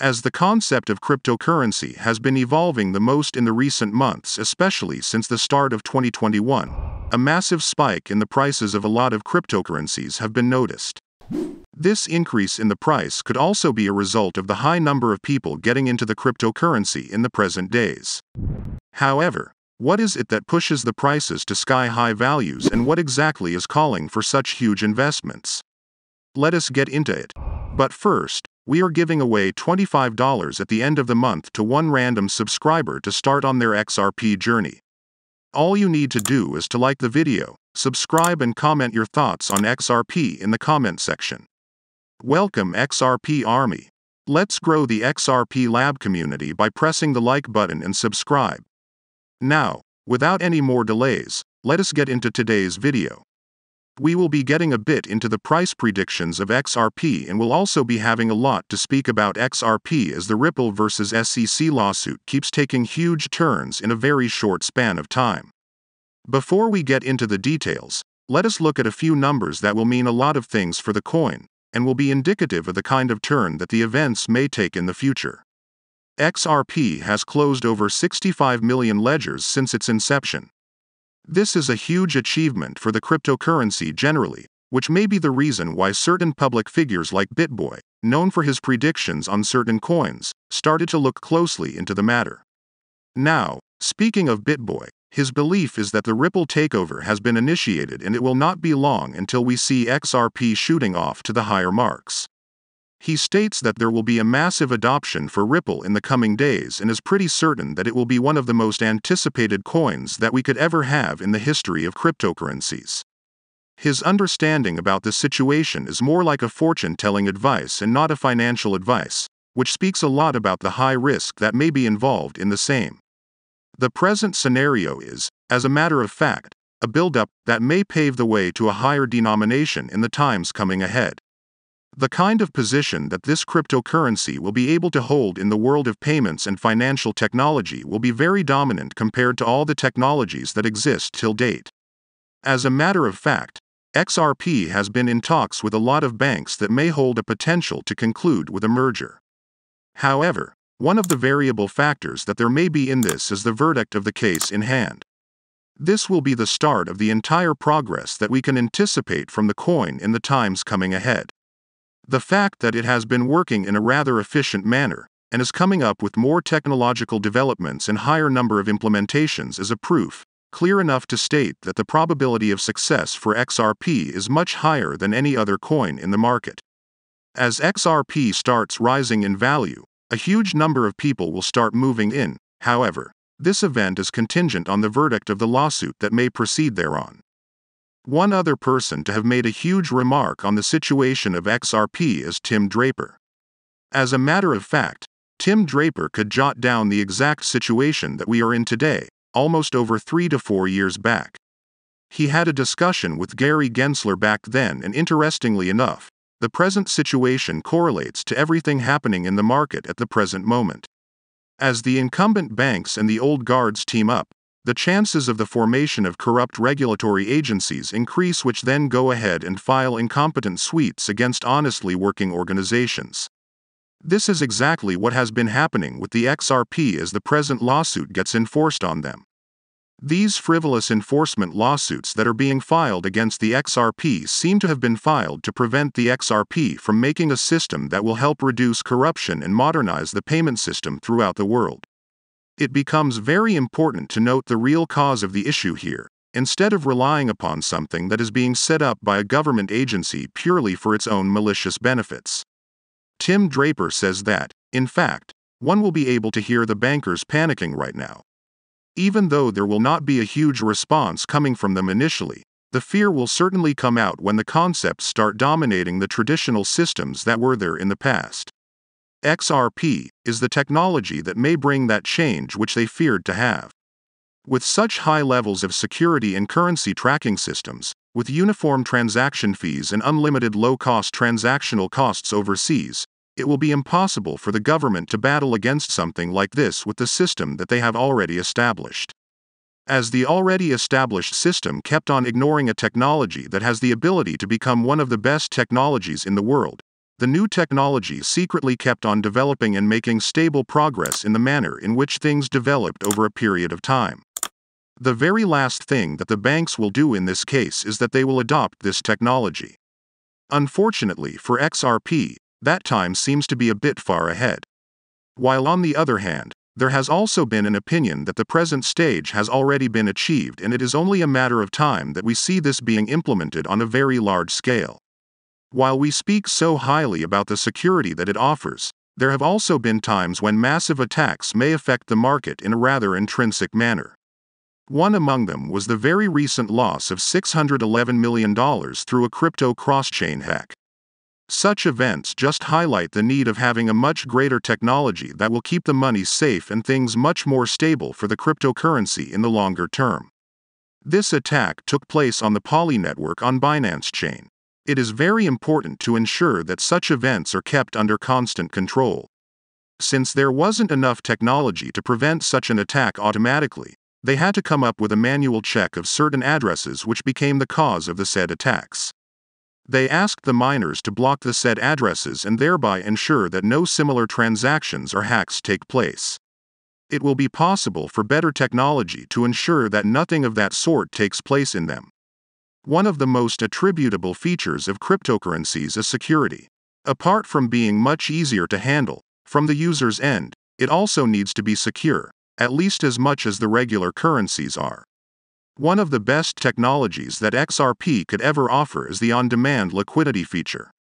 As the concept of cryptocurrency has been evolving the most in the recent months, especially since the start of 2021, a massive spike in the prices of a lot of cryptocurrencies have been noticed. This increase in the price could also be a result of the high number of people getting into the cryptocurrency in the present days. However, what is it that pushes the prices to sky-high values, and what exactly is calling for such huge investments? Let us get into it. But first, we are giving away $25 at the end of the month to one random subscriber to start on their XRP journey. All you need to do is to like the video, subscribe and comment your thoughts on XRP in the comment section. Welcome XRP Army. Let's grow the XRP Lab community by pressing the like button and subscribe. Now, without any more delays, let us get into today's video. We will be getting a bit into the price predictions of XRP, and will also be having a lot to speak about XRP as the Ripple vs. SEC lawsuit keeps taking huge turns in a very short span of time. Before we get into the details, let us look at a few numbers that will mean a lot of things for the coin, and will be indicative of the kind of turn that the events may take in the future. XRP has closed over 65 million ledgers since its inception. This is a huge achievement for the cryptocurrency generally, which may be the reason why certain public figures like BitBoy, known for his predictions on certain coins, started to look closely into the matter. Now, speaking of BitBoy, his belief is that the Ripple takeover has been initiated, and it will not be long until we see XRP shooting off to the higher marks. He states that there will be a massive adoption for Ripple in the coming days, and is pretty certain that it will be one of the most anticipated coins that we could ever have in the history of cryptocurrencies. His understanding about the situation is more like a fortune-telling advice and not a financial advice, which speaks a lot about the high risk that may be involved in the same. The present scenario is, as a matter of fact, a build-up that may pave the way to a higher denomination in the times coming ahead. The kind of position that this cryptocurrency will be able to hold in the world of payments and financial technology will be very dominant compared to all the technologies that exist till date. As a matter of fact, XRP has been in talks with a lot of banks that may hold a potential to conclude with a merger. However, one of the variable factors that there may be in this is the verdict of the case in hand. This will be the start of the entire progress that we can anticipate from the coin in the times coming ahead. The fact that it has been working in a rather efficient manner, and is coming up with more technological developments and higher number of implementations is a proof, clear enough to state that the probability of success for XRP is much higher than any other coin in the market. As XRP starts rising in value, a huge number of people will start moving in. However, this event is contingent on the verdict of the lawsuit that may proceed thereon. One other person to have made a huge remark on the situation of XRP is Tim Draper. As a matter of fact, Tim Draper could jot down the exact situation that we are in today, almost over 3 to 4 years back. He had a discussion with Gary Gensler back then, and interestingly enough, the present situation correlates to everything happening in the market at the present moment. As the incumbent banks and the old guards team up, the chances of the formation of corrupt regulatory agencies increase, which then go ahead and file incompetent suits against honestly working organizations. This is exactly what has been happening with the XRP as the present lawsuit gets enforced on them. These frivolous enforcement lawsuits that are being filed against the XRP seem to have been filed to prevent the XRP from making a system that will help reduce corruption and modernize the payment system throughout the world. It becomes very important to note the real cause of the issue here, instead of relying upon something that is being set up by a government agency purely for its own malicious benefits. Tim Draper says that, in fact, one will be able to hear the bankers panicking right now. Even though there will not be a huge response coming from them initially, the fear will certainly come out when the concepts start dominating the traditional systems that were there in the past. XRP is the technology that may bring that change which they feared to have. With such high levels of security and currency tracking systems, with uniform transaction fees and unlimited low-cost transactional costs overseas, it will be impossible for the government to battle against something like this with the system that they have already established. As the already established system kept on ignoring a technology that has the ability to become one of the best technologies in the world, the new technology secretly kept on developing and making stable progress in the manner in which things developed over a period of time. The very last thing that the banks will do in this case is that they will adopt this technology. Unfortunately for XRP, that time seems to be a bit far ahead. While on the other hand, there has also been an opinion that the present stage has already been achieved and it is only a matter of time that we see this being implemented on a very large scale. While we speak so highly about the security that it offers, there have also been times when massive attacks may affect the market in a rather intrinsic manner. One among them was the very recent loss of $611 million through a crypto cross-chain hack. Such events just highlight the need of having a much greater technology that will keep the money safe and things much more stable for the cryptocurrency in the longer term. This attack took place on the Poly network on Binance Chain. It is very important to ensure that such events are kept under constant control. Since there wasn't enough technology to prevent such an attack automatically, they had to come up with a manual check of certain addresses which became the cause of the said attacks. They asked the miners to block the said addresses and thereby ensure that no similar transactions or hacks take place. It will be possible for better technology to ensure that nothing of that sort takes place in them. One of the most attributable features of cryptocurrencies is security. Apart from being much easier to handle, from the user's end, it also needs to be secure, at least as much as the regular currencies are. One of the best technologies that XRP could ever offer is the on-demand liquidity feature.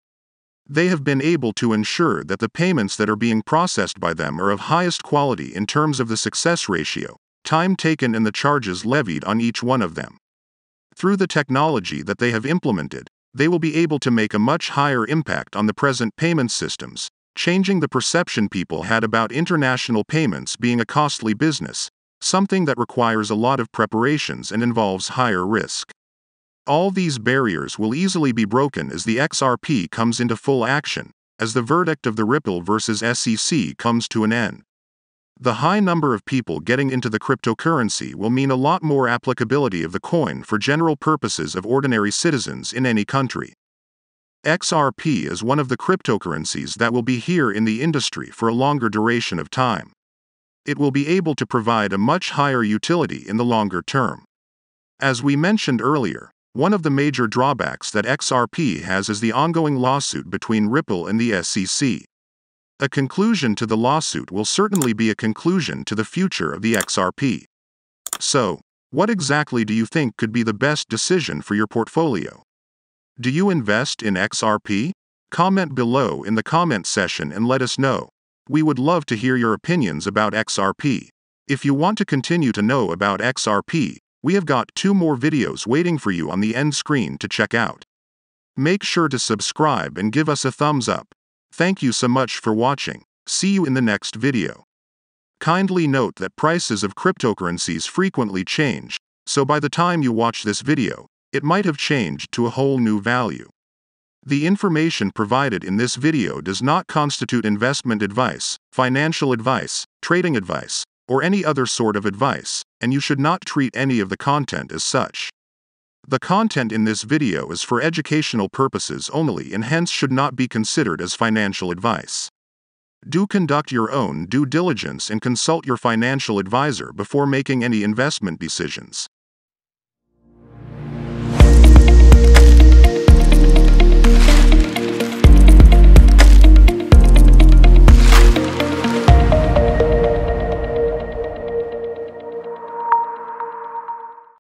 They have been able to ensure that the payments that are being processed by them are of highest quality in terms of the success ratio, time taken and the charges levied on each one of them. Through the technology that they have implemented, they will be able to make a much higher impact on the present payment systems, changing the perception people had about international payments being a costly business, something that requires a lot of preparations and involves higher risk. All these barriers will easily be broken as the XRP comes into full action, as the verdict of the Ripple vs. SEC comes to an end. The high number of people getting into the cryptocurrency will mean a lot more applicability of the coin for general purposes of ordinary citizens in any country. XRP is one of the cryptocurrencies that will be here in the industry for a longer duration of time. It will be able to provide a much higher utility in the longer term. As we mentioned earlier, one of the major drawbacks that XRP has is the ongoing lawsuit between Ripple and the SEC. A conclusion to the lawsuit will certainly be a conclusion to the future of the XRP. So, what exactly do you think could be the best decision for your portfolio? Do you invest in XRP? Comment below in the comment section and let us know. We would love to hear your opinions about XRP. If you want to continue to know about XRP, we have got 2 more videos waiting for you on the end screen to check out. Make sure to subscribe and give us a thumbs up. Thank you so much for watching. See you in the next video. Kindly note that prices of cryptocurrencies frequently change, so by the time you watch this video, it might have changed to a whole new value. The information provided in this video does not constitute investment advice, financial advice, trading advice, or any other sort of advice, and you should not treat any of the content as such. The content in this video is for educational purposes only and hence should not be considered as financial advice. Do conduct your own due diligence and consult your financial advisor before making any investment decisions.